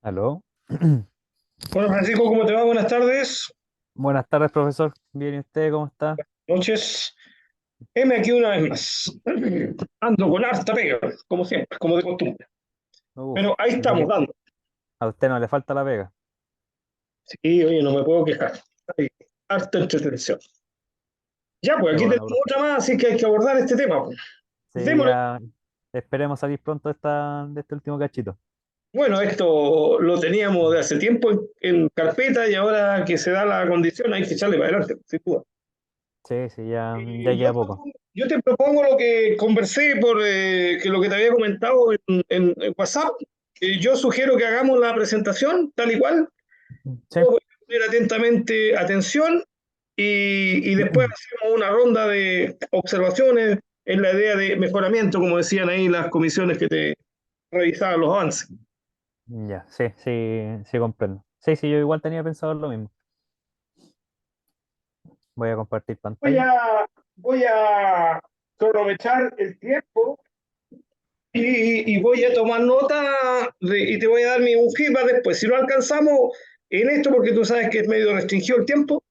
Aló. Bueno, Francisco, ¿cómo te va? Buenas tardes, Buenas tardes, profesor. Bien, ¿y usted cómo está? noches. Heme aquí una vez más. Ando con harta pega, como siempre, como de costumbre. Uf, Pero ahí lo estamos que dando. a usted no le falta la pega. Sí, oye, no me puedo quejar. Hay harta entretención. Ya, pues Qué aquí bueno, tenemos profe. otra más, así que hay que abordar este tema, pues. Sí, Démosle. ya esperemos salir pronto de este último cachito. Bueno, esto lo teníamos de hace tiempo en carpeta y ahora que se da la condición hay que echarle para adelante, sin duda. Sí, sí, ya Eh, yo, queda poco. yo te propongo lo que conversé por que lo que te había comentado en WhatsApp. Yo sugiero que hagamos la presentación tal y cual. Sí. Yo voy a poner atentamente atención y después hacemos una ronda de observaciones en la idea de mejoramiento, como decían ahí las comisiones que te revisaban los avances. Ya, sí, sí, sí comprendo. Sí, sí, yo igual tenía pensado lo mismo. Voy a compartir Voy pantalla. a, voy a aprovechar el tiempo y voy a tomar nota y te voy a dar un feedback después. Si no alcanzamos en esto, porque tú sabes que es medio restringido el tiempo,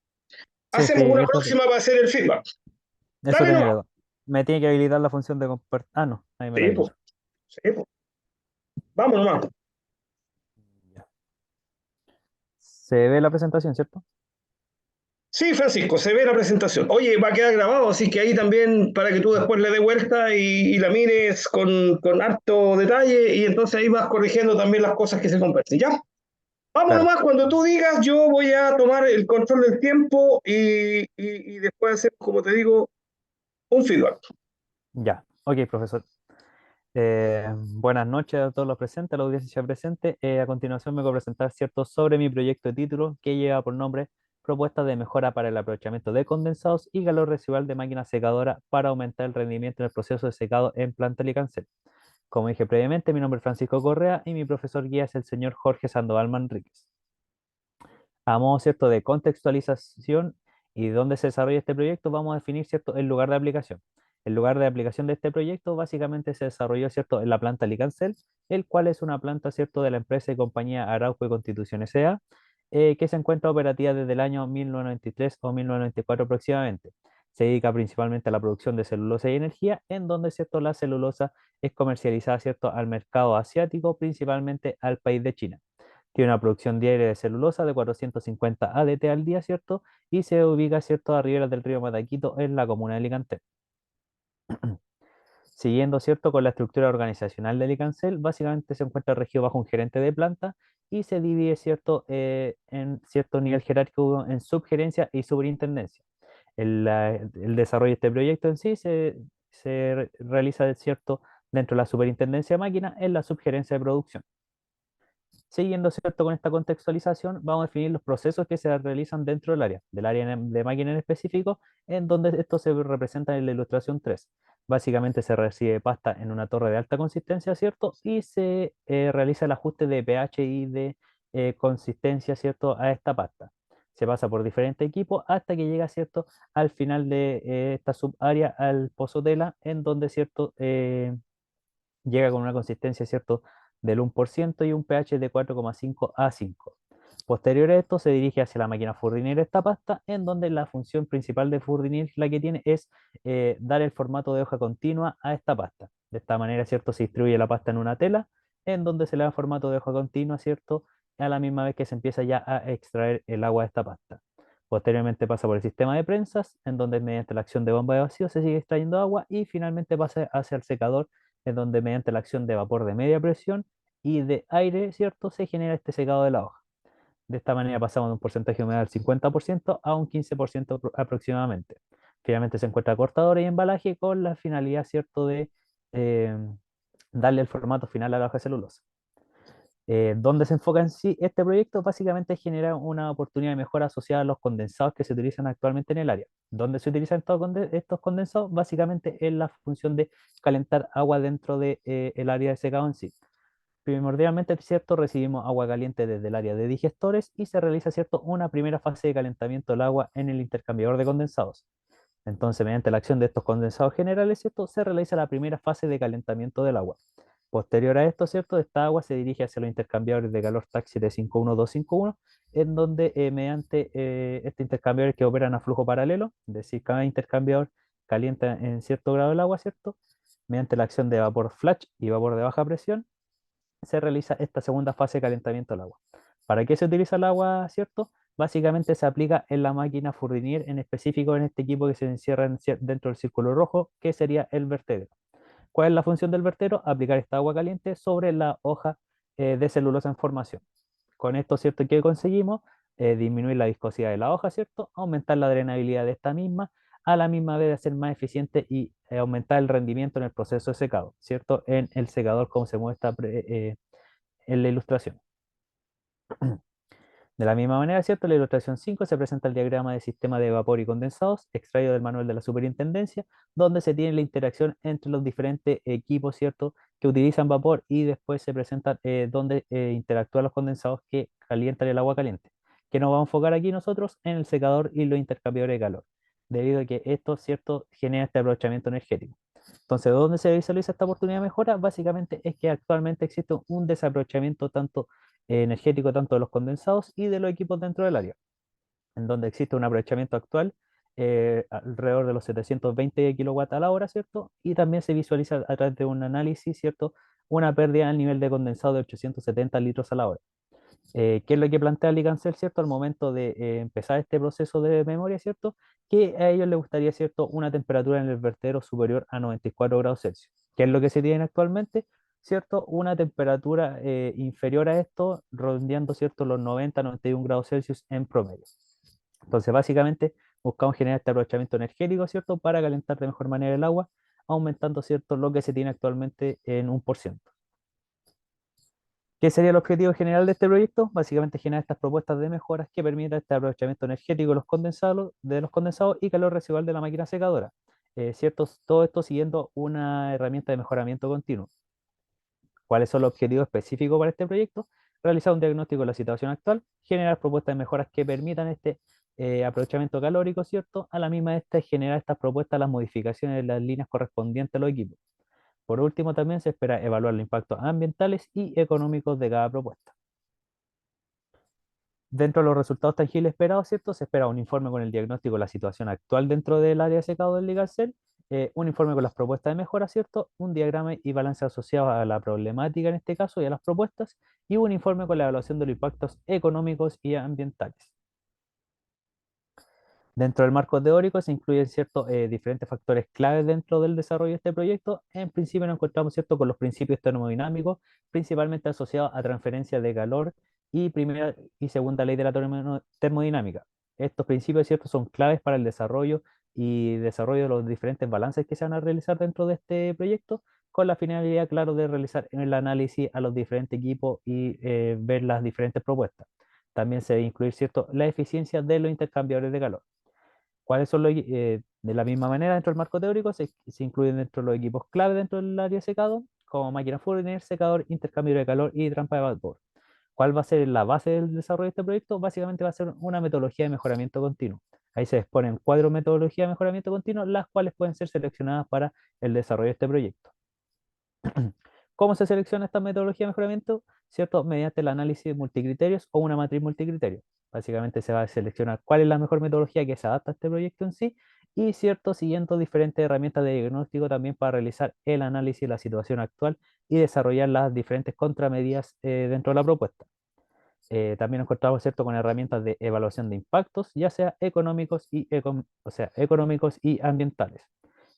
Sí, sí, hacemos una próxima para hacer el feedback. eso Dale tenía nomás. que. Me tiene que habilitar la función de compartir. Ah, no, ahí me lo Sí, pues, habilito. sí, pues. Vamos nomás. Ya. Se ve la presentación, ¿cierto? Sí, Francisco, se ve la presentación. Oye, va a quedar grabado, así que ahí también para que tú después le des vuelta y la mires con harto detalle y entonces ahí vas corrigiendo también las cosas que se conversen. ¿Ya? Vamos Claro. nomás, cuando tú digas, yo voy a tomar el control del tiempo y después hacer, como te digo, un feedback. Ya. Ok, profesor. Buenas noches a todos los presentes, a la audiencia presente. A continuación me voy a presentar cierto sobre mi proyecto de título que lleva por nombre Propuestas de mejora para el aprovechamiento de condensados y calor residual de máquina secadora para aumentar el rendimiento en el proceso de secado en planta Licancel. Como dije previamente, mi nombre es Francisco Correa y mi profesor guía es el señor Jorge Sandoval Manríquez. A modo cierto de contextualización y dónde se desarrolla este proyecto, vamos a definir cierto el lugar de aplicación. El lugar de aplicación de este proyecto básicamente se desarrolló cierto en la planta Licancel, el cual es una planta cierto de la empresa y compañía Arauco y Constitución S.A., que se encuentra operativa desde el año 1993 o 1994 aproximadamente. Se dedica principalmente a la producción de celulosa y energía, en donde cierto la celulosa es comercializada cierto al mercado asiático, principalmente al país de China. Tiene una producción diaria de celulosa de 450 ADT al día, ¿cierto? Y se ubica, ¿cierto?, a riberas del río Mataquito en la comuna de Licancel. Siguiendo, ¿cierto?, con la estructura organizacional de Licancel, básicamente se encuentra regido bajo un gerente de planta y se divide, ¿cierto?, en cierto nivel jerárquico en subgerencia y superintendencia. El desarrollo de este proyecto en sí se realiza, ¿cierto?, dentro de la superintendencia de máquina en la subgerencia de producción. Siguiendo, ¿cierto? Con esta contextualización, vamos a definir los procesos que se realizan dentro del área de máquina en específico, en donde esto se representa en la ilustración 3. Básicamente se recibe pasta en una torre de alta consistencia, ¿cierto? Y se realiza el ajuste de pH y de consistencia, ¿cierto? A esta pasta. Se pasa por diferentes equipos hasta que llega, ¿cierto? Al final de esta subárea, al pozo tela, en donde, ¿cierto? Llega con una consistencia, ¿cierto?, del 1% y un pH de 4,5 a 5. Posterior a esto se dirige hacia la máquina Furrinier esta pasta, en donde la función principal de Furrinier la que tiene es dar el formato de hoja continua a esta pasta. De esta manera, ¿cierto?, se distribuye la pasta en una tela, en donde se le da formato de hoja continua, ¿cierto?, a la misma vez que se empieza ya a extraer el agua de esta pasta. Posteriormente pasa por el sistema de prensas, en donde mediante la acción de bomba de vacío se sigue extrayendo agua y finalmente pasa hacia el secador, en donde mediante la acción de vapor de media presión y de aire, ¿cierto?, se genera este secado de la hoja. De esta manera pasamos de un porcentaje de humedad del 50% a un 15% aproximadamente. Finalmente se encuentra cortador y embalaje con la finalidad, ¿cierto?, de eh, darle el formato final a la hoja de celulosa. ¿Dónde se enfoca en sí este proyecto? Básicamente genera una oportunidad de mejora asociada a los condensados que se utilizan actualmente en el área. ¿Dónde se utilizan estos condensados? Básicamente en la función de calentar agua dentro del área de secado en sí. Primordialmente, ¿cierto? Recibimos agua caliente desde el área de digestores y se realiza, ¿cierto?, una primera fase de calentamiento del agua en el intercambiador de condensados. Entonces, mediante la acción de estos condensados generales, ¿cierto?, se realiza la primera fase de calentamiento del agua. Posterior a esto, ¿cierto? Esta agua se dirige hacia los intercambiadores de calor TAC 751251, en donde mediante estos intercambiadores que operan a flujo paralelo, es decir, cada intercambiador calienta en cierto grado el agua, ¿cierto? Mediante la acción de vapor flash y vapor de baja presión, se realiza esta segunda fase de calentamiento del agua. ¿Para qué se utiliza el agua, cierto? Básicamente se aplica en la máquina Fournier, en específico en este equipo que se encierra dentro del círculo rojo, que sería el vertedero. ¿Cuál es la función del vertero? Aplicar esta agua caliente sobre la hoja de celulosa en formación. Con esto, ¿cierto? ¿Qué conseguimos? Disminuir la viscosidad de la hoja, ¿cierto? Aumentar la drenabilidad de esta misma, a la misma vez de hacer más eficiente y aumentar el rendimiento en el proceso de secado, ¿cierto? En el secador, como se muestra en la ilustración. De la misma manera, ¿cierto? En la ilustración 5 se presenta el diagrama de sistema de vapor y condensados, extraído del manual de la superintendencia, donde se tiene la interacción entre los diferentes equipos, ¿cierto? Que utilizan vapor y después se presentan donde interactúan los condensados que calientan el agua caliente. Que nos vamos a enfocar aquí nosotros en el secador y los intercambiadores de calor, debido a que esto, ¿cierto? Genera este aprovechamiento energético. Entonces, ¿dónde se visualiza esta oportunidad de mejora? Básicamente es que actualmente existe un desaprovechamiento tanto energético tanto de los condensados y de los equipos dentro del área, en donde existe un aprovechamiento actual alrededor de los 720 kilowatts a la hora, ¿cierto? Y también se visualiza a través de un análisis, ¿cierto? Una pérdida al nivel de condensado de 870 litros a la hora. ¿Qué es lo que plantea Licancel, ¿cierto? Al momento de empezar este proceso de memoria, ¿cierto? Que a ellos les gustaría, ¿cierto? Una temperatura en el vertedero superior a 94 grados Celsius. ¿Qué es lo que se tiene actualmente? ¿Cierto? Una temperatura inferior a esto, rondeando, ¿cierto? Los 90-91 grados Celsius en promedio. Entonces, básicamente, buscamos generar este aprovechamiento energético, ¿cierto? Para calentar de mejor manera el agua, aumentando, ¿cierto? Lo que se tiene actualmente en 1%. ¿Qué sería el objetivo general de este proyecto? Básicamente generar estas propuestas de mejoras que permitan este aprovechamiento energético de los condensados y calor residual de la máquina secadora. ¿Cierto? Todo esto siguiendo una herramienta de mejoramiento continuo. ¿Cuáles son los objetivos específicos para este proyecto? Realizar un diagnóstico de la situación actual, generar propuestas de mejoras que permitan este aprovechamiento calórico, ¿cierto? A la misma vez generar estas propuestas, las modificaciones de las líneas correspondientes a los equipos. Por último, también se espera evaluar los impactos ambientales y económicos de cada propuesta. Dentro de los resultados tangibles esperados, ¿cierto? Se espera un informe con el diagnóstico de la situación actual dentro del área de secado del Ligarcel, un informe con las propuestas de mejora, ¿cierto? Un diagrama y balance asociados a la problemática en este caso y a las propuestas, y un informe con la evaluación de los impactos económicos y ambientales. Dentro del marco teórico se incluyen ciertos diferentes factores claves dentro del desarrollo de este proyecto. En principio nos encontramos cierto, con los principios termodinámicos, principalmente asociados a transferencia de calor y primera y segunda ley de la termodinámica. Estos principios ciertos son claves para el desarrollo y desarrollo de los diferentes balances que se van a realizar dentro de este proyecto, con la finalidad, claro, de realizar el análisis a los diferentes equipos y ver las diferentes propuestas. También se debe incluir cierto, la eficiencia de los intercambiadores de calor. ¿Cuáles son de la misma manera dentro del marco teórico? Se incluyen dentro de los equipos clave dentro del área de secado, como máquina Fournier, secador, intercambio de calor y trampa de vapor. ¿Cuál va a ser la base del desarrollo de este proyecto? Básicamente va a ser una metodología de mejoramiento continuo. Ahí se exponen 4 metodologías de mejoramiento continuo, las cuales pueden ser seleccionadas para el desarrollo de este proyecto. ¿Cómo se selecciona esta metodología de mejoramiento? ¿Cierto? Mediante el análisis de multicriterios o una matriz multicriterio. Básicamente se va a seleccionar cuál es la mejor metodología que se adapta a este proyecto en sí y, ¿cierto? Siguiendo diferentes herramientas de diagnóstico también para realizar el análisis de la situación actual y desarrollar las diferentes contramedidas dentro de la propuesta. También nos encontramos, ¿cierto? Con herramientas de evaluación de impactos, ya sea económicos y ambientales.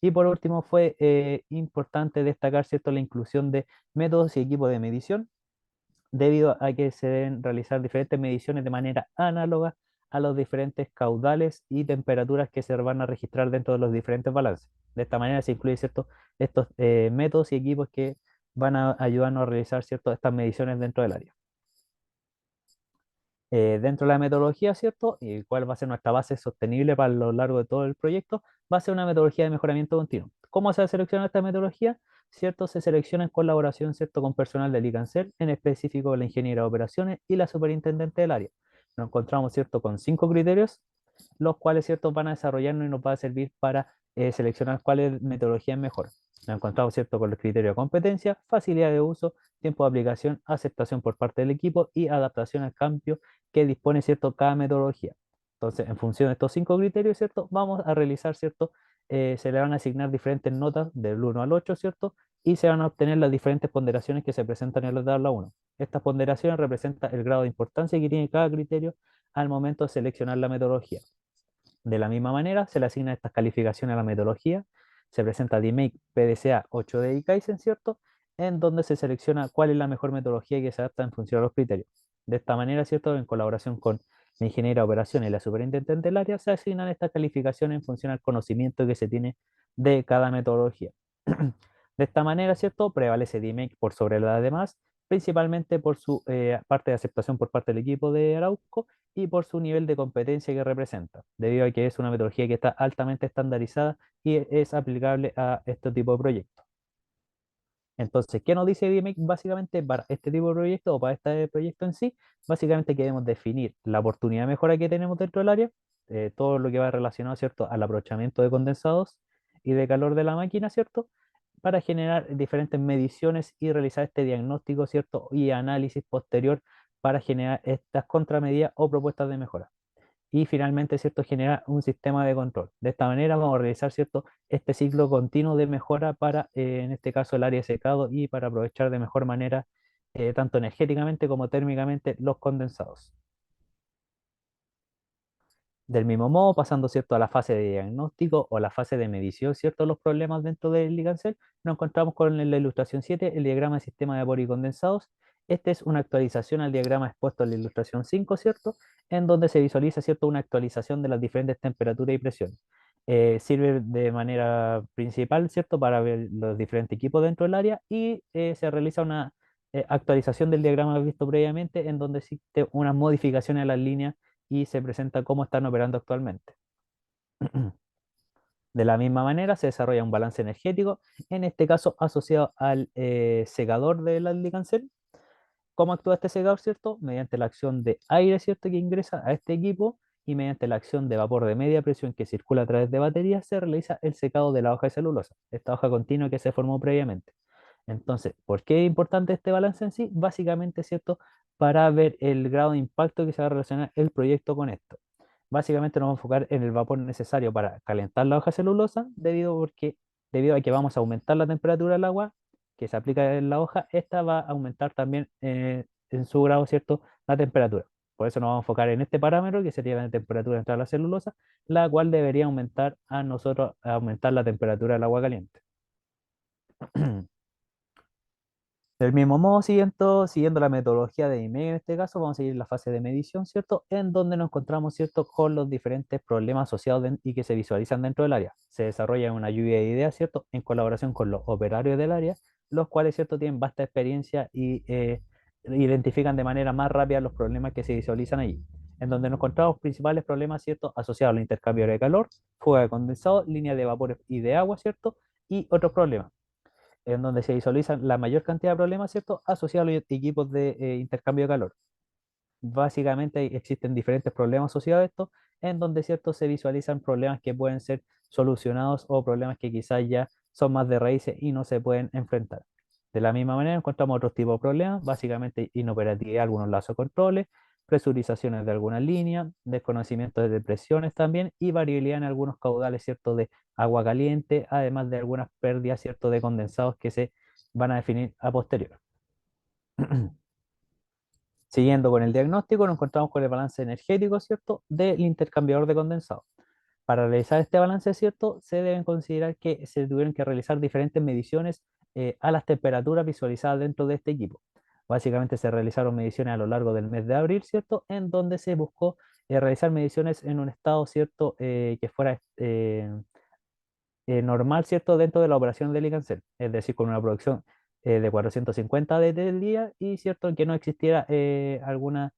Y por último, fue importante destacar, ¿cierto?, la inclusión de métodos y equipos de medición, debido a que se deben realizar diferentes mediciones de manera análoga a los diferentes caudales y temperaturas que se van a registrar dentro de los diferentes balances. De esta manera se incluyen, ¿cierto?, estos métodos y equipos que van a ayudarnos a realizar, ¿cierto?, estas mediciones dentro del área. Dentro de la metodología, ¿cierto? Y cuál va a ser nuestra base sostenible para lo largo de todo el proyecto, va a ser una metodología de mejoramiento continuo. ¿Cómo se selecciona esta metodología? ¿Cierto? Se selecciona en colaboración, ¿cierto?, con personal del ICANCEL, en específico la ingeniera de operaciones y la superintendente del área. Nos encontramos, ¿cierto?, con 5 criterios, los cuales, ¿cierto?, van a desarrollarnos y nos va a servir para seleccionar cuál es metodología es mejor. Nos encontramos, ¿cierto?, con los criterios de competencia, facilidad de uso, tiempo de aplicación, aceptación por parte del equipo y adaptación al cambio que dispone, ¿cierto?, cada metodología. Entonces, en función de estos 5 criterios, ¿cierto?, vamos a realizar, ¿cierto?, se le van a asignar diferentes notas del 1 al 8, ¿cierto? Y se van a obtener las diferentes ponderaciones que se presentan en la tabla 1. Estas ponderaciones representan el grado de importancia que tiene cada criterio al momento de seleccionar la metodología. De la misma manera, se le asignan estas calificaciones a la metodología. Se presenta DMake, PDCA, 8D y Kaizen, ¿cierto? En donde se selecciona cuál es la mejor metodología que se adapta en función a los criterios. De esta manera, ¿cierto? En colaboración con la ingeniera de operaciones y la superintendente del área, se asignan estas calificaciones en función al conocimiento que se tiene de cada metodología. De esta manera, ¿cierto? Prevalece DMake por sobre las demás, principalmente por su parte de aceptación por parte del equipo de Arauco y por su nivel de competencia que representa, debido a que es una metodología que está altamente estandarizada y es aplicable a este tipo de proyectos. Entonces, ¿qué nos dice DMX básicamente para este tipo de proyecto o para este proyecto en sí? Básicamente queremos definir la oportunidad de mejora que tenemos dentro del área, todo lo que va relacionado, ¿cierto?, al aprovechamiento de condensados y de calor de la máquina, ¿cierto?, para generar diferentes mediciones y realizar este diagnóstico, ¿cierto?, y análisis posterior para generar estas contramedidas o propuestas de mejora. Y finalmente, ¿cierto?, genera un sistema de control. De esta manera vamos a realizar, ¿cierto?, este ciclo continuo de mejora para, en este caso, el área de secado y para aprovechar de mejor manera, tanto energéticamente como térmicamente, los condensados. Del mismo modo, pasando, ¿cierto?, a la fase de diagnóstico o la fase de medición, ¿cierto?, de los problemas dentro del Ligancel, nos encontramos con la ilustración 7, el diagrama de sistema de vapor y condensados. Este es una actualización al diagrama expuesto en la ilustración 5, ¿cierto?, en donde se visualiza, ¿cierto?, una actualización de las diferentes temperaturas y presiones. Sirve de manera principal, ¿cierto?, para ver los diferentes equipos dentro del área y se realiza una actualización del diagrama visto previamente, en donde existe una modificación a las líneas y se presenta cómo están operando actualmente. De la misma manera, se desarrolla un balance energético, en este caso asociado al secador del allicancel. ¿Cómo actúa este secador, cierto? Mediante la acción de aire, cierto, que ingresa a este equipo y mediante la acción de vapor de media presión que circula a través de baterías, se realiza el secado de la hoja de celulosa, esta hoja continua que se formó previamente. Entonces, ¿por qué es importante este balance en sí? Básicamente, ¿cierto? Para ver el grado de impacto que se va a relacionar el proyecto con esto. Básicamente nos vamos a enfocar en el vapor necesario para calentar la hoja celulosa, debido a que vamos a aumentar la temperatura del agua que se aplica en la hoja, esta va a aumentar también en su grado, ¿cierto?, la temperatura. Por eso nos vamos a enfocar en este parámetro, que sería la temperatura entre la celulosa, la cual debería aumentar a aumentar la temperatura del agua caliente. Del mismo modo, siguiendo la metodología de IMEG en este caso, vamos a seguir la fase de medición, ¿cierto? En donde nos encontramos, ¿cierto?, con los diferentes problemas asociados y que se visualizan dentro del área. Se desarrolla una lluvia de ideas, ¿cierto?, en colaboración con los operarios del área, los cuales, ¿cierto?, tienen vasta experiencia y identifican de manera más rápida los problemas que se visualizan allí. En donde nos encontramos principales problemas, ¿cierto?, asociados al intercambio de calor, fuga de condensado, línea de vapor y de agua, ¿cierto?, y otros problemas en donde se visualizan la mayor cantidad de problemas, ¿cierto?, asociados a los equipos de intercambio de calor. Básicamente existen diferentes problemas asociados a esto, en donde, ¿cierto?, se visualizan problemas que pueden ser solucionados o problemas que quizás ya son más de raíces y no se pueden enfrentar. De la misma manera encontramos otros tipos de problemas, básicamente inoperatividad de algunos lazos de controles, presurizaciones de algunas líneas, desconocimiento de presiones también y variabilidad en algunos caudales, ¿cierto?, de agua caliente, además de algunas pérdidas, ¿cierto?, de condensados que se van a definir a posterior. Siguiendo con el diagnóstico, nos encontramos con el balance energético, ¿cierto?, del intercambiador de condensado. Para realizar este balance, ¿cierto?, se deben considerar que se tuvieron que realizar diferentes mediciones a las temperaturas visualizadas dentro de este equipo. Básicamente se realizaron mediciones a lo largo del mes de abril, ¿cierto?, en donde se buscó realizar mediciones en un estado, ¿cierto?, que fuera normal, ¿cierto?, dentro de la operación del Licancel, es decir, con una producción de 450 del día y, ¿cierto?, que no existiera algún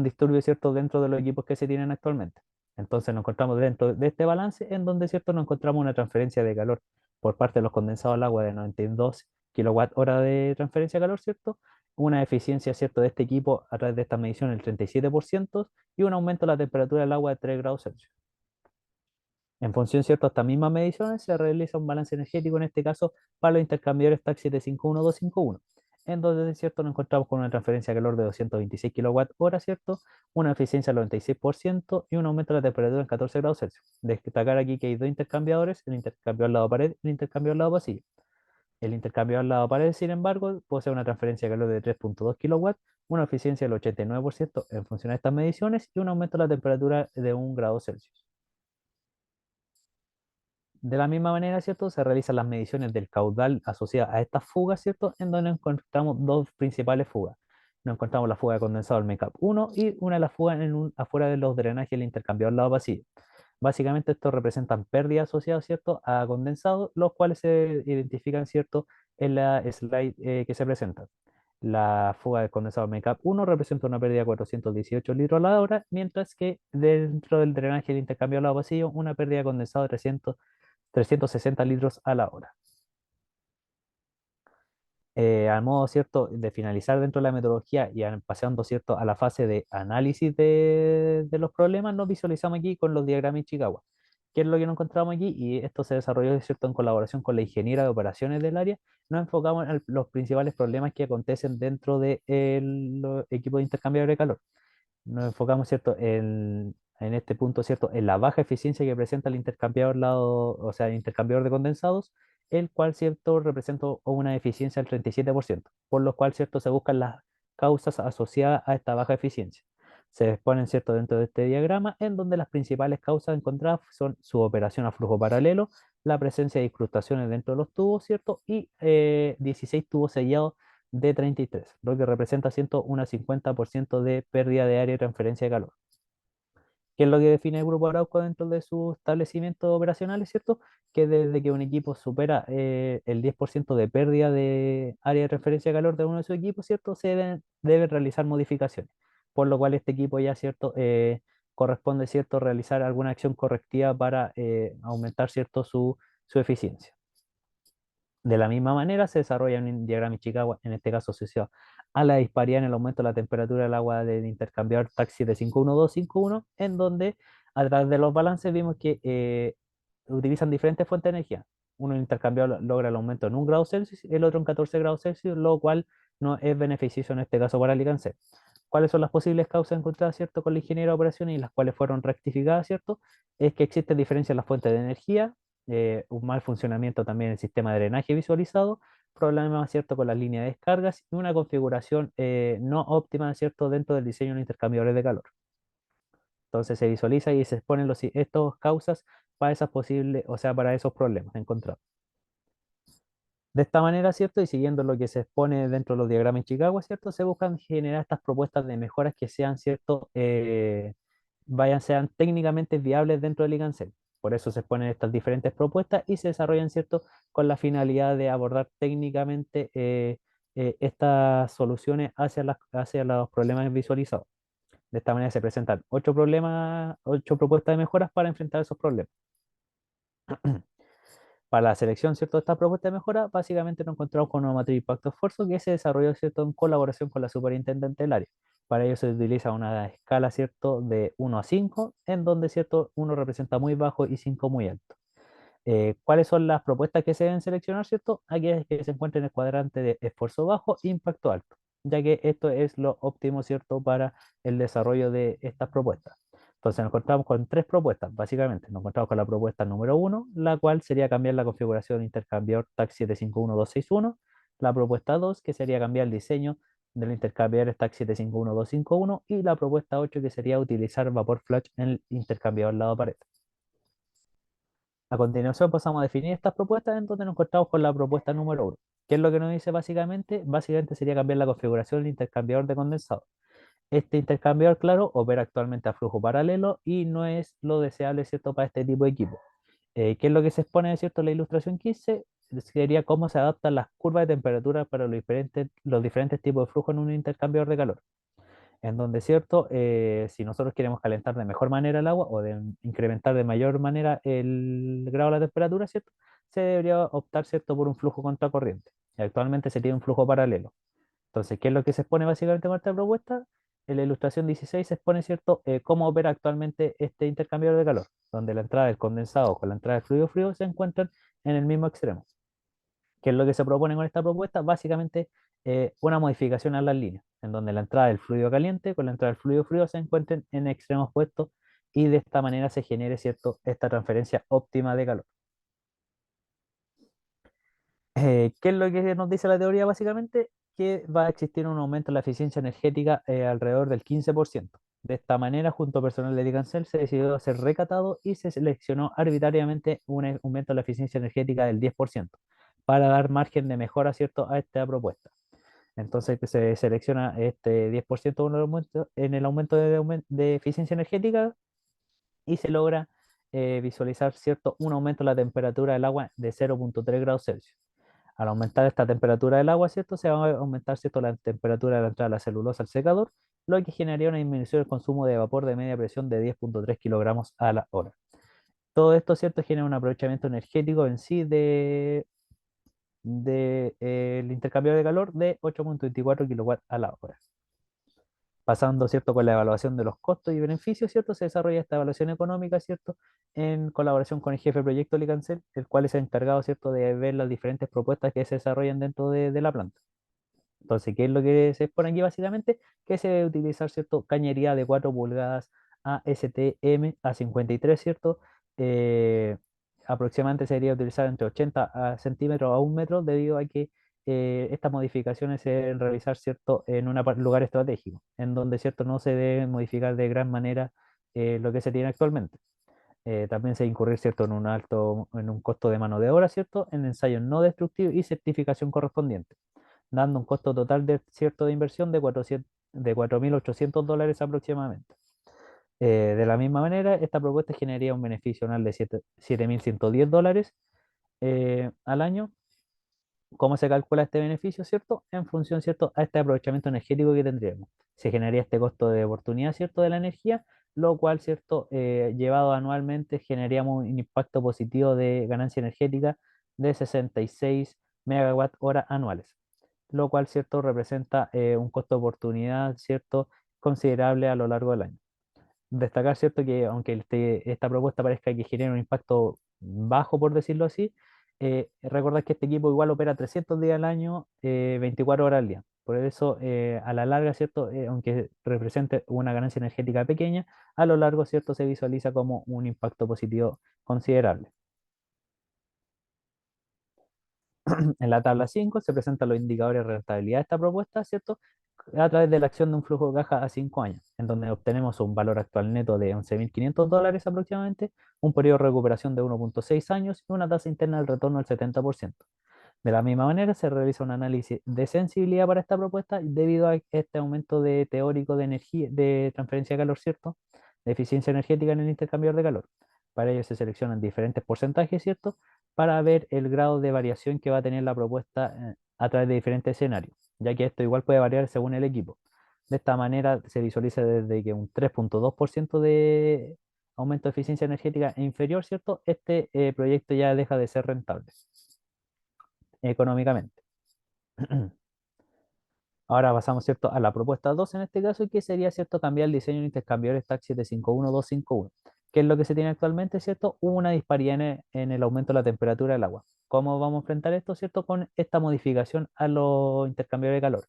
disturbio, ¿cierto?, dentro de los equipos que se tienen actualmente. Entonces nos encontramos dentro de este balance en donde, ¿cierto?, nos encontramos una transferencia de calor por parte de los condensados al agua de 92 kWh de transferencia de calor, ¿cierto? Una eficiencia, ¿cierto?, de este equipo a través de esta medición del 37% y un aumento de la temperatura del agua de 3 grados Celsius. En función, ¿cierto? A estas mismas mediciones se realiza un balance energético, en este caso, para los intercambiadores TAC 751-251, en donde, ¿cierto? Nos encontramos con una transferencia de calor de 226 kWh, ¿cierto? Una eficiencia del 96% y un aumento de la temperatura en 14 grados Celsius. Destacar aquí que hay dos intercambiadores, el intercambiador lado pared y el intercambiador lado pasillo. El intercambiador lado pared, sin embargo, posee una transferencia de calor de 3.2 kW, una eficiencia del 89% en función a estas mediciones y un aumento de la temperatura de 1 grado Celsius. De la misma manera, ¿cierto? Se realizan las mediciones del caudal asociado a estas fugas, ¿cierto? En donde encontramos dos principales fugas. Nos encontramos la fuga de condensado del MECAP 1 y una de las fugas afuera de los drenajes del intercambiador lado vacío. Básicamente estos representan pérdidas asociadas, ¿cierto? A condensado, los cuales se identifican, ¿cierto? En la slide que se presenta. La fuga de condensado MECAP 1 representa una pérdida de 418 litros a la hora, mientras que dentro del drenaje del intercambiador lado vacío, una pérdida de condensado de 360 litros a la hora. Al modo, ¿cierto?, de finalizar dentro de la metodología y pasando, ¿cierto?, a la fase de análisis de los problemas, nos visualizamos aquí con los diagramas Ichikawa. ¿Qué es lo que nos encontramos aquí? Y esto se desarrolló, ¿cierto?, en colaboración con la ingeniera de operaciones del área. Nos enfocamos en los principales problemas que acontecen dentro de los equipos de intercambio de calor. Nos enfocamos, ¿cierto?, en este punto, ¿cierto?, en la baja eficiencia que presenta el intercambiador lado, o sea, el intercambiador de condensados, el cual, ¿cierto?, representa una eficiencia del 37%, por lo cual, ¿cierto?, se buscan las causas asociadas a esta baja eficiencia. Se exponen, ¿cierto?, dentro de este diagrama, en donde las principales causas encontradas son su operación a flujo paralelo, la presencia de incrustaciones dentro de los tubos, ¿cierto?, y 16 tubos sellados de 33, lo que representa, ¿cierto?, una 50% de pérdida de área y transferencia de calor. ¿Qué es lo que define el Grupo Arauco dentro de sus establecimientos operacionales, cierto? Que desde que un equipo supera el 10% de pérdida de área de transferencia de calor de uno de sus equipos, ¿cierto? Se deben realizar modificaciones, por lo cual este equipo ya, ¿cierto? Corresponde, ¿cierto?, realizar alguna acción correctiva para aumentar, ¿cierto?, su eficiencia. De la misma manera se desarrolla un diagrama Ichikawa, en este caso asociado a la disparidad en el aumento de la temperatura del agua del intercambiador TAC 751-251, en donde a través de los balances vimos que utilizan diferentes fuentes de energía. Uno intercambiador logra el aumento en 1 grado Celsius, el otro en 14 grados Celsius, lo cual no es beneficioso en este caso para el Licancel. ¿Cuáles son las posibles causas encontradas, cierto, con la ingeniería de operaciones y las cuales fueron rectificadas, cierto? Es que existen diferencias en las fuentes de energía, un mal funcionamiento también del sistema de drenaje visualizado, problemas, ¿cierto?, con las líneas de descargas y una configuración no óptima, ¿cierto?, dentro del diseño de los intercambiadores de calor. Entonces se visualiza y se exponen estas causas para esas posibles, o sea, para esos problemas encontrados. De esta manera, ¿cierto? Y siguiendo lo que se expone dentro de los diagramas en Chicago, ¿cierto? Se buscan generar estas propuestas de mejoras que sean, ¿cierto? Sean técnicamente viables dentro del ICANSEL. Por eso se exponen estas diferentes propuestas y se desarrollan, ¿cierto?, con la finalidad de abordar técnicamente estas soluciones hacia los problemas visualizados. De esta manera se presentan 8 propuestas de mejoras para enfrentar esos problemas. Para la selección, ¿cierto?, de esta propuesta de mejora, básicamente nos encontramos con una matriz de impacto-esfuerzo que se desarrolló, ¿cierto?, en colaboración con la superintendente del área. Para ello se utiliza una escala, ¿cierto?, de 1 a 5, en donde, ¿cierto?, 1 representa muy bajo y 5 muy alto. ¿Cuáles son las propuestas que se deben seleccionar, cierto? Aquellas que se encuentren en el cuadrante de esfuerzo bajo e impacto alto, ya que esto es lo óptimo, ¿cierto?, para el desarrollo de estas propuestas. Entonces nos encontramos con tres propuestas, básicamente. Nos encontramos con la propuesta número uno, la cual sería cambiar la configuración de intercambiador TAC 751-261. La propuesta 2, que sería cambiar el diseño del intercambiador TAC 751-251. Y la propuesta 8, que sería utilizar vapor flash en el intercambiador lado pared. A continuación pasamos a definir estas propuestas, en donde nos encontramos con la propuesta número uno. ¿Qué es lo que nos dice básicamente? Básicamente sería cambiar la configuración del intercambiador de condensado. Este intercambiador, claro, opera actualmente a flujo paralelo y no es lo deseable, ¿cierto?, para este tipo de equipo. ¿Qué es lo que se expone, ¿cierto?, en la ilustración 15? Sería cómo se adaptan las curvas de temperatura para los diferentes tipos de flujo en un intercambiador de calor. En donde, ¿cierto? Si nosotros queremos calentar de mejor manera el agua o de incrementar de mayor manera el grado de la temperatura, ¿cierto? Se debería optar, ¿cierto?, por un flujo contracorriente. Y actualmente se tiene un flujo paralelo. Entonces, ¿qué es lo que se expone básicamente con esta propuesta? en la ilustración 16 se expone, ¿cierto?, cómo opera actualmente este intercambiador de calor, donde la entrada del condensado con la entrada del fluido frío se encuentran en el mismo extremo. ¿Qué es lo que se propone con esta propuesta? Básicamente, una modificación a las líneas, en donde la entrada del fluido caliente con la entrada del fluido frío se encuentren en extremos opuestos y de esta manera se genere, ¿cierto?, esta transferencia óptima de calor. ¿Qué es lo que nos dice la teoría básicamente? Que va a existir un aumento en la eficiencia energética alrededor del 15%. De esta manera, junto a personal de Licancel, se decidió ser recatado y se seleccionó arbitrariamente un aumento en la eficiencia energética del 10% para dar margen de mejora, ¿cierto?, a esta propuesta. Entonces que se selecciona este 10% en el aumento de eficiencia energética y se logra visualizar, ¿cierto?, un aumento en la temperatura del agua de 0,3 grados Celsius. Al aumentar esta temperatura del agua, ¿cierto? Se va a aumentar, ¿cierto?, la temperatura de la entrada de la celulosa al secador, lo que generaría una disminución del consumo de vapor de media presión de 10,3 kilogramos a la hora. Todo esto, ¿cierto?, genera un aprovechamiento energético en sí el intercambio de calor de 8,24 kilowatts a la hora. Pasando, ¿cierto?, con la evaluación de los costos y beneficios, ¿cierto? Se desarrolla esta evaluación económica, ¿cierto?, en colaboración con el jefe de proyecto Licancel, el cual es el encargado, ¿cierto?, de ver las diferentes propuestas que se desarrollan dentro de la planta. Entonces, ¿qué es lo que se expone aquí básicamente? Que se debe utilizar, ¿cierto?, cañería de 4 pulgadas ASTM a 53, ¿cierto? Eh, Aproximadamente se debería utilizar entre 80 centímetros a 1 metro debido a que estas modificaciones se deben realizar, ¿cierto?, en un lugar estratégico, en donde, ¿cierto?, no se debe modificar de gran manera lo que se tiene actualmente. También se incurrir, ¿cierto?, en un costo de mano de obra, ¿cierto?, en ensayos no destructivos y certificación correspondiente, dando un costo total de, ¿cierto?, de inversión de $4.800 aproximadamente. De la misma manera, esta propuesta generaría un beneficio anual de $7.110 al año. ¿Cómo se calcula este beneficio, cierto? En función, ¿cierto?, a este aprovechamiento energético que tendríamos. Se generaría este costo de oportunidad, ¿cierto?, de la energía, lo cual, ¿cierto?, llevado anualmente, generaríamos un impacto positivo de ganancia energética de 66 megawatt hora anuales, lo cual, ¿cierto?, representa un costo de oportunidad, ¿cierto?, considerable a lo largo del año. Destacar, ¿cierto?, que aunque esta propuesta parezca que genera un impacto bajo, por decirlo así, recordad que este equipo igual opera 300 días al año, 24 horas al día. Por eso, a la larga, ¿cierto?, aunque represente una ganancia energética pequeña, a lo largo, ¿cierto?, se visualiza como un impacto positivo considerable. En la tabla 5 se presentan los indicadores de rentabilidad de esta propuesta, ¿cierto?, a través de la acción de un flujo de caja a 5 años, en donde obtenemos un valor actual neto de $11.500 aproximadamente, un periodo de recuperación de 1,6 años y una tasa interna del retorno del 70%. De la misma manera, se realiza un análisis de sensibilidad para esta propuesta debido a este aumento de teórico de energía, de transferencia de calor, ¿cierto?, de eficiencia energética en el intercambiador de calor. Para ello se seleccionan diferentes porcentajes, ¿cierto?, para ver el grado de variación que va a tener la propuesta a través de diferentes escenarios, ya que esto igual puede variar según el equipo. De esta manera se visualiza desde que un 3,2% de aumento de eficiencia energética e inferior, ¿cierto? Este proyecto ya deja de ser rentable económicamente. Ahora pasamos, ¿cierto?, a la propuesta 2 en este caso, que sería, ¿cierto?, cambiar el diseño de intercambiadores TAC 751-251. ¿Qué es lo que se tiene actualmente, ¿cierto? Una disparidad en el aumento de la temperatura del agua. ¿Cómo vamos a enfrentar esto, ¿cierto?, con esta modificación a los intercambiadores de calor?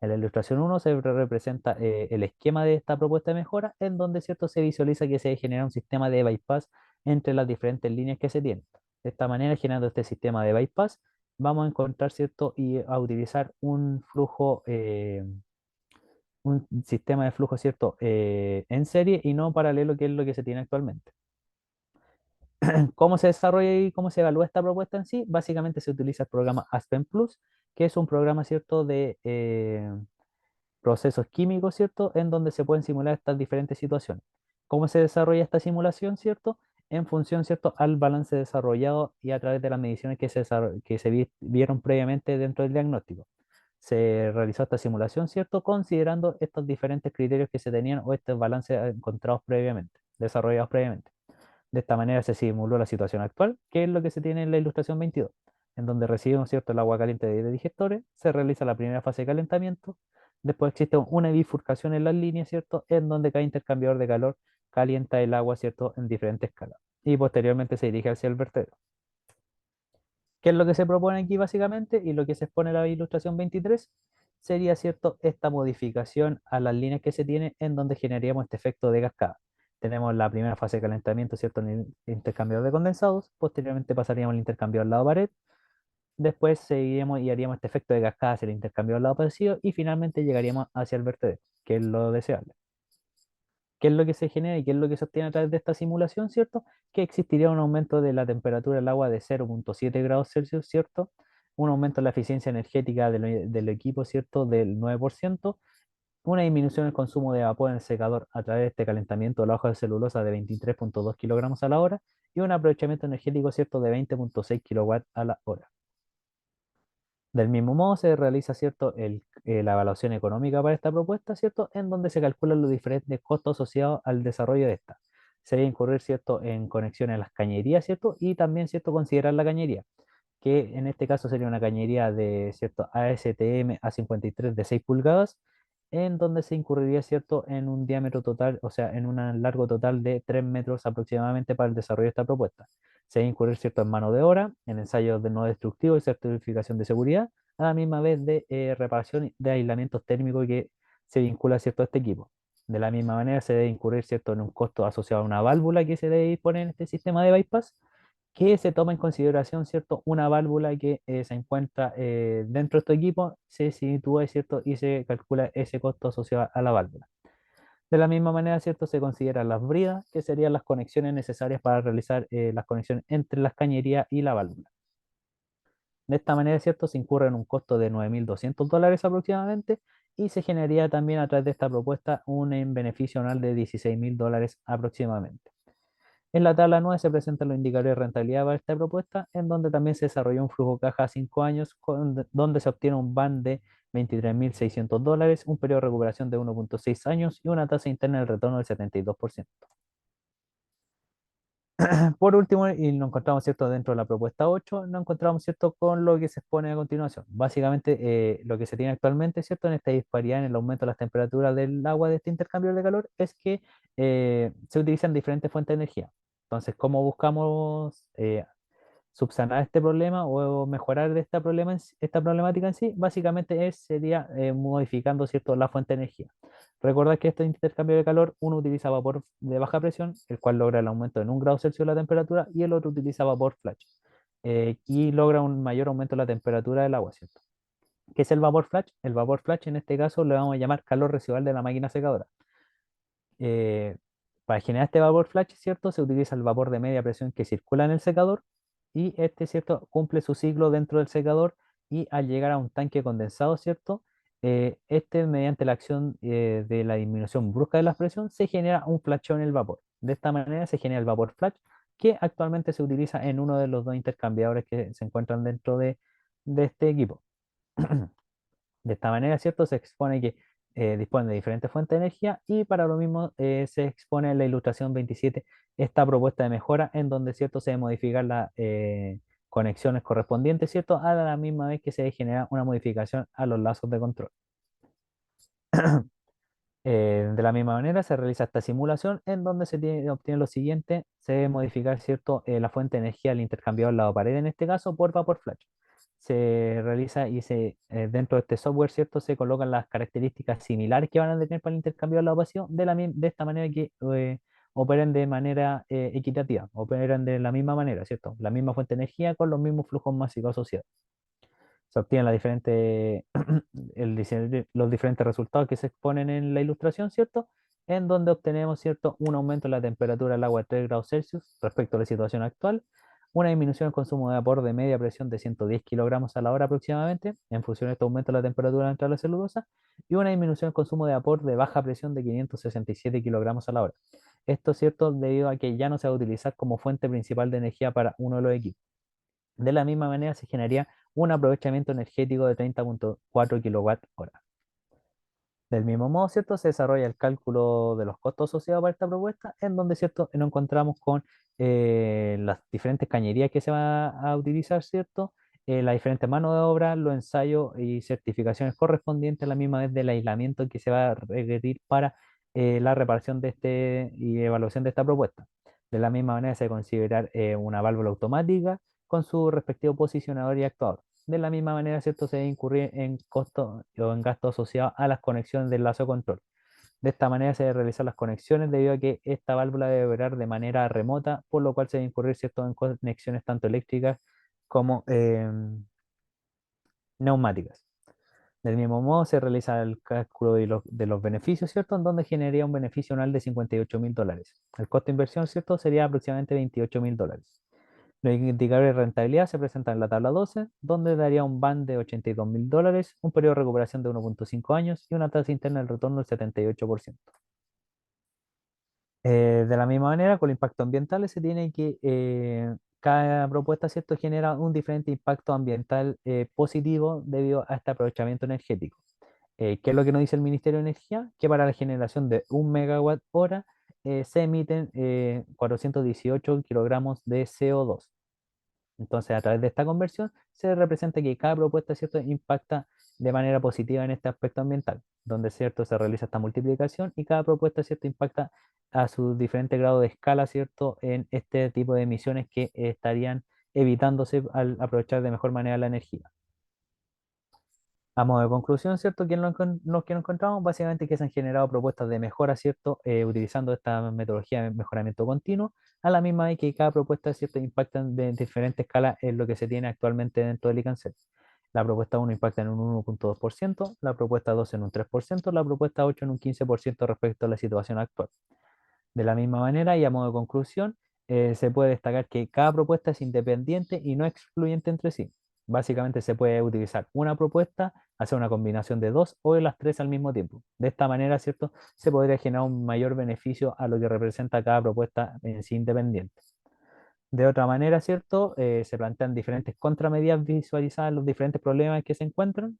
En la ilustración 1 se representa el esquema de esta propuesta de mejora, en donde, ¿cierto?, se visualiza que se genera un sistema de bypass entre las diferentes líneas que se tienen. De esta manera, generando este sistema de bypass, vamos a encontrar, ¿cierto?, y a utilizar un flujo, un sistema de flujo, ¿cierto?, en serie y no paralelo, que es lo que se tiene actualmente. ¿Cómo se desarrolla y cómo se evalúa esta propuesta en sí? Básicamente se utiliza el programa Aspen Plus, que es un programa, ¿cierto?, de procesos químicos, ¿cierto?, en donde se pueden simular estas diferentes situaciones. ¿Cómo se desarrolla esta simulación, ¿cierto? En función, ¿cierto?, al balance desarrollado y a través de las mediciones que se vieron previamente dentro del diagnóstico. Se realizó esta simulación, ¿cierto?, considerando estos diferentes criterios que se tenían o estos balances encontrados previamente, desarrollados previamente. De esta manera se simuló la situación actual, que es lo que se tiene en la ilustración 22, en donde recibimos, ¿cierto?, el agua caliente de digestores, se realiza la primera fase de calentamiento, Después existe una bifurcación en las líneas, ¿cierto? En donde cada intercambiador de calor calienta el agua, ¿cierto? En diferentes escalas. Y posteriormente se dirige hacia el vertedero. ¿Qué es lo que se propone aquí básicamente? Y lo que se expone en la ilustración 23 sería, ¿cierto?, esta modificación a las líneas que se tiene en donde generaríamos este efecto de cascada. Tenemos la primera fase de calentamiento, ¿cierto?, en el intercambiador de condensados, posteriormente pasaríamos al intercambiador lado pared, después seguiríamos y haríamos este efecto de cascada hacia el intercambiador lado vacío y finalmente llegaríamos hacia el vertedero, que es lo deseable. ¿Qué es lo que se genera y qué es lo que se obtiene a través de esta simulación, ¿cierto? Que existiría un aumento de la temperatura del agua de 0,7 grados Celsius, ¿cierto? Un aumento de la eficiencia energética del equipo, ¿cierto? Del 9%, una disminución del consumo de vapor en el secador a través de este calentamiento de la hoja de celulosa de 23,2 kilogramos a la hora y un aprovechamiento energético, ¿cierto? De 20,6 kilowatts a la hora. Del mismo modo se realiza, ¿cierto?, la evaluación económica para esta propuesta, ¿cierto?, en donde se calculan los diferentes costos asociados al desarrollo de esta. Se debe incurrir, ¿cierto?, en conexiones a las cañerías, ¿cierto?, y también, ¿cierto?, considerar la cañería, que en este caso sería una cañería de, ¿cierto?, ASTM A53 de 6 pulgadas, en donde se incurriría, ¿cierto?, en un diámetro total, o sea, en un largo total de 3 metros aproximadamente para el desarrollo de esta propuesta. Se debe incurrir, ¿cierto?, en mano de obra, en ensayos de no destructivo y certificación de seguridad, a la misma vez de reparación de aislamientos térmicos que se vincula, ¿cierto?, a este equipo. De la misma manera se debe incurrir, ¿cierto?, en un costo asociado a una válvula que se debe disponer en este sistema de bypass, que se toma en consideración, ¿cierto?, una válvula que se encuentra dentro de este equipo, se sitúa, ¿cierto?, y se calcula ese costo asociado a la válvula. De la misma manera, ¿cierto?, se consideran las bridas, que serían las conexiones necesarias para realizar las conexiones entre las cañerías y la válvula. De esta manera, ¿cierto?, se incurre en un costo de $9.200 aproximadamente y se generaría también a través de esta propuesta un beneficio anual de $16.000 aproximadamente. En la tabla 9 se presentan los indicadores de rentabilidad para esta propuesta, en donde también se desarrolló un flujo caja a 5 años, donde se obtiene un BAN de $23.600, un periodo de recuperación de 1,6 años y una tasa interna de retorno del 72%. Por último, y nos encontramos, ¿cierto?, dentro de la propuesta 8, nos encontramos, ¿cierto?, con lo que se expone a continuación. Básicamente, lo que se tiene actualmente, ¿cierto?, en esta disparidad en el aumento de las temperaturas del agua de este intercambio de calor es que se utilizan diferentes fuentes de energía. Entonces, ¿cómo buscamos subsanar este problema o mejorar esta problemática en sí? Básicamente sería modificando, ¿cierto?, la fuente de energía. Recordad que este intercambio de calor, uno utiliza vapor de baja presión, el cual logra el aumento en 1 grado Celsius de la temperatura, y el otro utiliza vapor flash, y logra un mayor aumento de la temperatura del agua, ¿cierto? ¿Qué es el vapor flash? El vapor flash en este caso le vamos a llamar calor residual de la máquina secadora. Eh, para generar este vapor flash, ¿cierto? Se utiliza el vapor de media presión que circula en el secador y este, ¿cierto?, cumple su ciclo dentro del secador y al llegar a un tanque condensado, ¿cierto? Este, mediante la acción de la disminución brusca de la presión, se genera un flasheo en el vapor. De esta manera se genera el vapor flash, que actualmente se utiliza en uno de los dos intercambiadores que se encuentran dentro de este equipo. De esta manera, ¿cierto? Se expone que dispone de diferentes fuentes de energía y para lo mismo se expone en la ilustración 27 esta propuesta de mejora en donde, ¿cierto?, se debe modificar las conexiones correspondientes, ¿cierto?, a la misma vez que se genera una modificación a los lazos de control. De la misma manera se realiza esta simulación en donde obtiene lo siguiente: se debe modificar, ¿cierto?, la fuente de energía del intercambiador lado pared en este caso por vapor flash. Se realiza y dentro de este software, ¿cierto?, se colocan las características similares que van a tener para el intercambiador lado vacío de esta manera que operen de manera equitativa, operan de la misma manera, ¿cierto? La misma fuente de energía con los mismos flujos masivos asociados. Se obtienen los diferentes resultados que se exponen en la ilustración, ¿cierto? En donde obtenemos, ¿cierto?, un aumento en la temperatura del agua de 3 grados Celsius respecto a la situación actual, una disminución del consumo de vapor de media presión de 110 kilogramos a la hora aproximadamente, en función de este aumento de la temperatura dentro de la celulosa, y una disminución del consumo de vapor de baja presión de 567 kilogramos a la hora. Esto, ¿cierto?, debido a que ya no se va a utilizar como fuente principal de energía para uno de los equipos. De la misma manera se generaría un aprovechamiento energético de 30,4 kilowatt hora. Del mismo modo, ¿cierto? Se desarrolla el cálculo de los costos asociados para esta propuesta, en donde, ¿cierto?, nos encontramos con las diferentes cañerías que se van a utilizar, ¿cierto? las diferentes manos de obra, los ensayos y certificaciones correspondientes a la misma vez del aislamiento que se va a requerir para la reparación de y evaluación de esta propuesta. De la misma manera se debe considerar una válvula automática con su respectivo posicionador y actuador. De la misma manera, ¿cierto? Se debe incurrir en costos o en gastos asociados a las conexiones del lazo de control. De esta manera se deben realizar las conexiones debido a que esta válvula debe operar de manera remota, por lo cual se debe incurrir, ¿cierto? En conexiones tanto eléctricas como neumáticas. Del mismo modo, se realiza el cálculo de los beneficios, ¿cierto? En donde generaría un beneficio anual de $58.000. El costo de inversión, ¿cierto? Sería aproximadamente $28.000. Los indicadores de rentabilidad se presentan en la tabla 12, donde daría un band de $82.000, un periodo de recuperación de 1,5 años y una tasa interna del retorno del 78%. De la misma manera, con los impactos ambientales se tiene que cada propuesta, ¿cierto?, genera un diferente impacto ambiental positivo debido a este aprovechamiento energético. ¿Qué es lo que nos dice el Ministerio de Energía? Que para la generación de 1 MWh se emiten 418 kilogramos de CO2. Entonces, a través de esta conversión, se representa que cada propuesta, ¿cierto?, impacta de manera positiva en este aspecto ambiental, donde, ¿cierto?, se realiza esta multiplicación y cada propuesta, ¿cierto?, impacta a su diferente grado de escala, ¿cierto?, en este tipo de emisiones que estarían evitándose al aprovechar de mejor manera la energía. A modo de conclusión, ¿cierto? ¿Qué es lo que nos encontramos? Básicamente que se han generado propuestas de mejora, ¿cierto? Utilizando esta metodología de mejoramiento continuo, a la misma vez que cada propuesta, ¿cierto? Impacta de diferente escala en lo que se tiene actualmente dentro del ICANCEL. La propuesta 1 impacta en un 1,2%, la propuesta 2 en un 3%, la propuesta 8 en un 15% respecto a la situación actual. De la misma manera, y a modo de conclusión, se puede destacar que cada propuesta es independiente y no excluyente entre sí. Básicamente se puede utilizar una propuesta, hacer una combinación de dos o de las tres al mismo tiempo. De esta manera, ¿cierto? Se podría generar un mayor beneficio a lo que representa cada propuesta en sí independiente. De otra manera, ¿cierto? Se plantean diferentes contramedidas visualizadas en los diferentes problemas que se encuentran.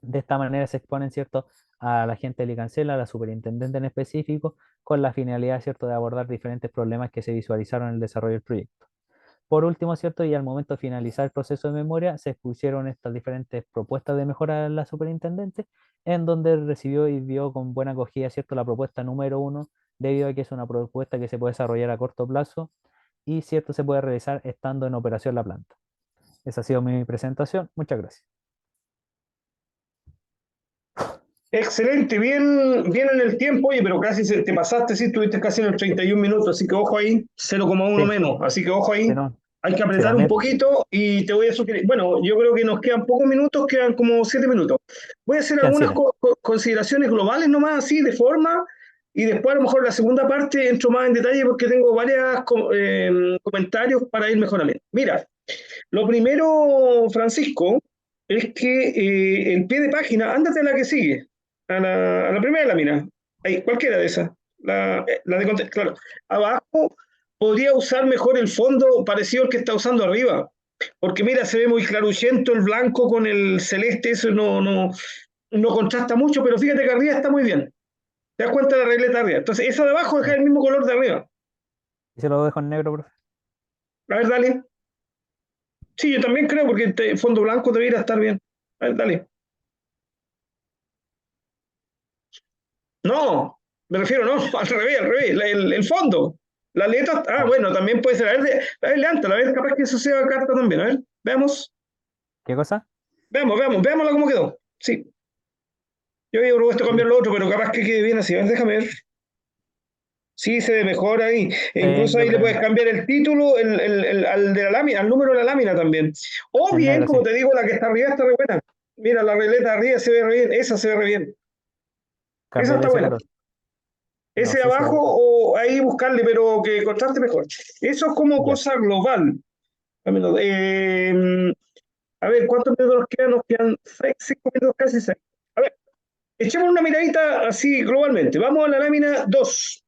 De esta manera se exponen, ¿cierto?, a la gente del ICANCEL, a la superintendente en específico, con la finalidad, ¿cierto?, de abordar diferentes problemas que se visualizaron en el desarrollo del proyecto. Por último, ¿cierto?, y al momento de finalizar el proceso de memoria, se expusieron estas diferentes propuestas de mejora a la superintendente, en donde recibió y vio con buena acogida, ¿cierto?, la propuesta número 1, debido a que es una propuesta que se puede desarrollar a corto plazo y, ¿cierto?, se puede realizar estando en operación la planta. Esa ha sido mi presentación. Muchas gracias. Excelente, bien, bien en el tiempo, oye, pero casi te pasaste, sí, estuviste casi en los 31 minutos, así que ojo ahí, 0,1 Sí, menos, así que ojo sí, ahí, no, hay que sí, apretar un también. poquito y te voy a sugerir, bueno, yo creo que nos quedan pocos minutos, quedan como 7 minutos. Voy a hacer Quedan algunas 7. consideraciones globales nomás, así, de forma, y después a lo mejor la segunda parte entro más en detalle porque tengo varios comentarios para ir mejorando. Mira, lo primero, Francisco, es que el pie de página, ándate a la que sigue, a la primera lámina, ahí, cualquiera de esas, la de claro. Abajo podría usar mejor el fondo parecido al que está usando arriba, porque mira, se ve muy claruchento el blanco con el celeste, eso no contrasta mucho, pero fíjate que arriba está muy bien. ¿Te das cuenta de la regleta de arriba? Entonces, esa de abajo deja el mismo color de arriba. ¿Y se lo dejo en negro, profe? A ver, dale. Sí, yo también creo, porque el fondo blanco debería estar bien. A ver, dale. No, me refiero, no, al revés, el fondo. La letra, Ah, bueno, también puede ser. A ver, levántala, a ver, capaz que eso sea carta también. A ver, veamos, ¿qué cosa? veámosla cómo quedó. Sí, yo había propuesto cambiar Sí. lo otro, pero capaz que quede bien así. A ver, déjame ver. Sí, se ve mejor ahí. E incluso Yo ahí le creo puedes cambiar el título al de la lámina, al número de la lámina también. O en bien, negro, como sí. te digo, la que está arriba está re buena. Mira, la regleta de arriba se ve re bien, esa se ve re bien. Esa Cambiar está ese buena. color. No Ese de sé si abajo ahora. o ahí buscarle, pero que contraste mejor. Eso es como Ya. cosa global. A ver, ¿cuántos minutos nos quedan? Nos quedan 5 minutos, casi 6. A ver, echemos una miradita así globalmente. Vamos a la lámina 2.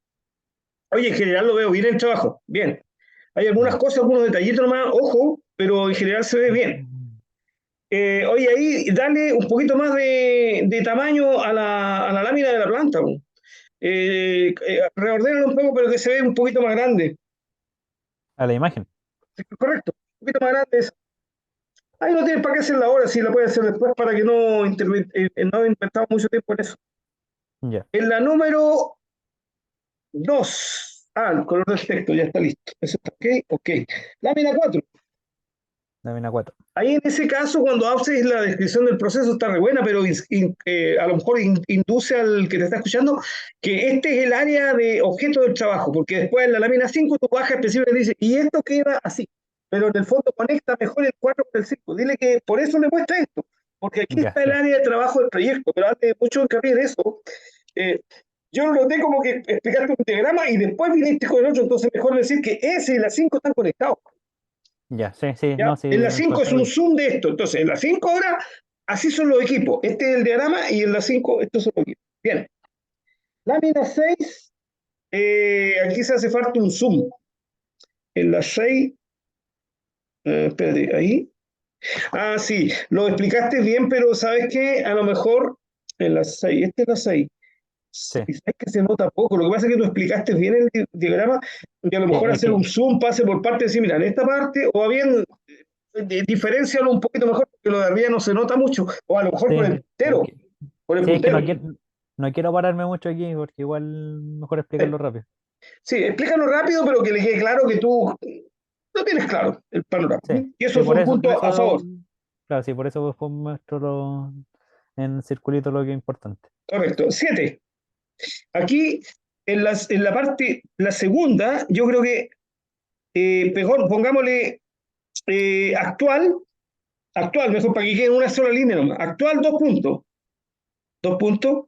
Oye, en general lo veo bien el trabajo. Bien. Hay algunas Ya. cosas, algunos detallitos nomás, ojo, pero en general se ve bien. Oye, ahí dale un poquito más de tamaño a la lámina de la planta. Reordénalo un poco, pero que se vea un poquito más grande. A la imagen. Correcto, un poquito más grande. Ahí no tienes para qué hacerla ahora, si la puedes hacer después para que no invertamos mucho tiempo en eso. Ya, En la número 2, el color del texto ya está listo. Eso está ok, ok. Lámina 4. lámina 4. Ahí en ese caso, cuando haces la descripción del proceso está re buena, pero a lo mejor induce al que te está escuchando que este es el área de objeto del trabajo, porque después en la lámina 5 tú bajas específicamente y dices, y esto queda así, pero en el fondo conecta mejor el 4 con el 5. Dile que por eso le muestra esto, porque aquí Ya, está el sí. área de trabajo del proyecto, pero hace mucho hincapié en eso. Eh, yo lo noté como que explicaste un diagrama y después viniste con el otro, entonces mejor decir que ese y la 5 están conectados. Ya, sí, sí, ¿Ya? no, sí, En la no 5 es importa. un zoom de esto. Entonces, en la 5 ahora, así son los equipos. Este es el diagrama y en la 5 estos son los equipos. Bien. Lámina 6, aquí se hace falta un zoom. En la 6, espérate, ahí. Sí, lo explicaste bien, pero ¿sabes qué? A lo mejor en la 6, esta es la 6. Sí. Es que se nota poco. Lo que pasa es que tú explicaste bien el diagrama y a lo Sí, mejor es hacer un que, zoom, pase por parte y decir, mira, en esta parte, o bien diferencialo un poquito mejor, porque lo de arriba no se nota mucho, o a lo mejor sí, por el sí, es que puntero. no quiero pararme mucho aquí porque igual mejor explicarlo rápido. Sí, explícalo rápido, pero que le quede claro que tú no tienes claro el panorama. Sí, Y eso sí, fue un por punto a eso, favor. claro, sí, por eso pues, muestro en circulito lo que es importante. Correcto. 7. Aquí, en la parte, la segunda, yo creo que, mejor, pongámosle actual, actual, mejor para que quede en una sola línea nomás. Actual, 2 puntos. 2 puntos,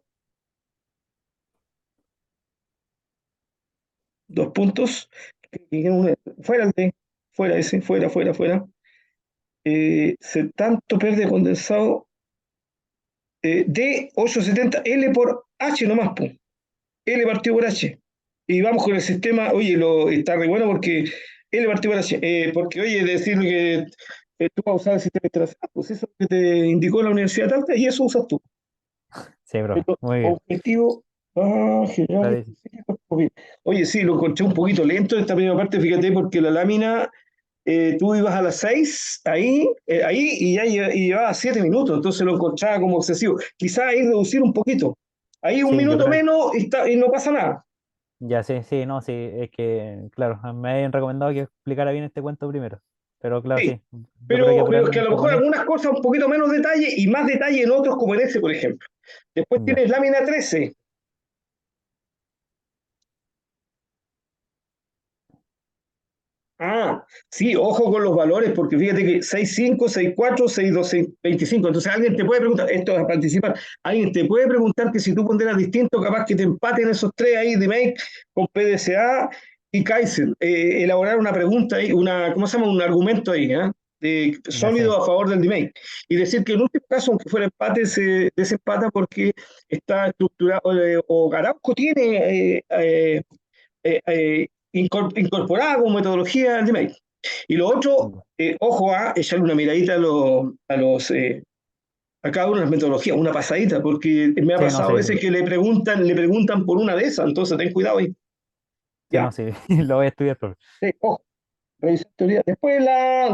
2 puntos. Fuera el de, fuera ese, fuera, fuera, fuera. Tanto PER condensado D870 L por H nomás, po. L partido por H. Y vamos con el sistema, oye, está re bueno porque L partido por H. Porque, oye, decir que tú vas a usar el sistema internacional, pues eso es lo que te indicó la Universidad de Talca y eso usas tú. Sí, bro, Pero, muy bien. objetivo general Claro, específico. Oye, sí, lo encontré un poquito lento esta primera parte, fíjate, porque la lámina tú ibas a las 6 ahí y ya llevaba 7 minutos, entonces lo encontraba como excesivo. Quizás ahí reducir un poquito. Ahí un sí, yo minuto creo. menos y no pasa nada. Ya sí, sí, no, sí, es que, claro, me habían recomendado que explicara bien este cuento primero, pero claro, Sí, sí, yo creo que pero es apurarme que a un lo poco mejor en esto, algunas cosas un poquito menos detalle y más detalle en otros, como en ese, por ejemplo. Después ya, tienes lámina 13. Sí, ojo con los valores, porque fíjate que 6,5, 6,4, 6,2, 6,25. Entonces alguien te puede preguntar, esto es a participar, alguien te puede preguntar que si tú ponderas distinto, capaz que te empaten esos tres ahí de make con PDCA y Kaizen. Elaborar una pregunta ahí, ¿cómo se llama? Un argumento ahí, ya sé, sólido a favor del DMake. Y decir que en último caso, aunque fuera empate, se desempata porque está estructurado, o Arauco tiene incorporada como metodología al DMake. Y lo otro, ya. ojo a echarle una miradita a cada una de las metodologías, una pasadita, porque me ha Sí, no, pasado a sí, veces que le preguntan por una de esas, entonces ten cuidado ahí. sí, no, Ya, sí, lo voy a estudiar, profe. ojo, revisar teoría. Después la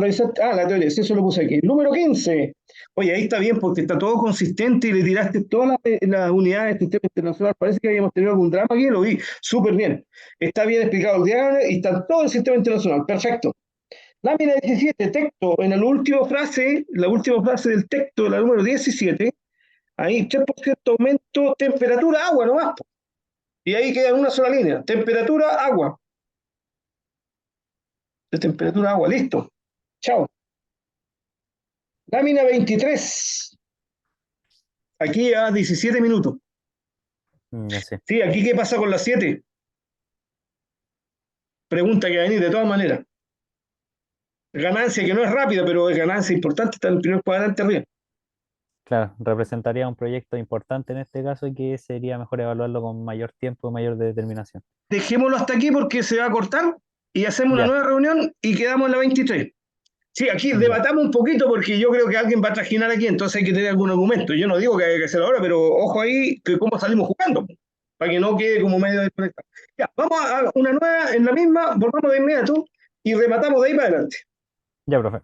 teoría, sí, eso lo puse aquí. Número 15. Oye, ahí está bien porque está todo consistente y le tiraste todas las unidades del sistema internacional. Parece que habíamos tenido algún drama aquí, lo vi súper bien. Está bien explicado el diagrama y está todo el sistema internacional. Perfecto. Lámina 17, texto. En la última frase del texto, la número 17, ahí 3% aumento, temperatura, agua nomás. Y ahí queda en una sola línea. Temperatura, agua. De temperatura, agua. Listo. Chao. Lámina 23. Aquí a 17 minutos. Ya sé, Sí, aquí qué pasa con las 7. Pregunta que va a venir de todas maneras. Ganancia que no es rápida, pero es ganancia importante, está en el primer cuadrante arriba. claro, representaría un proyecto importante en este caso y que sería mejor evaluarlo con mayor tiempo y mayor determinación. Dejémoslo hasta aquí porque se va a cortar y hacemos una Ya, nueva reunión y quedamos en la 23. Sí, aquí ya, debatamos un poquito porque yo creo que alguien va a trajinar aquí, entonces hay que tener algún argumento. Yo no digo que haya que hacerlo ahora, pero ojo ahí que cómo salimos jugando, para que no quede como medio desconectado. Ya, vamos a una nueva, en la misma, volvamos de inmediato y rematamos de ahí para adelante. ya, profe.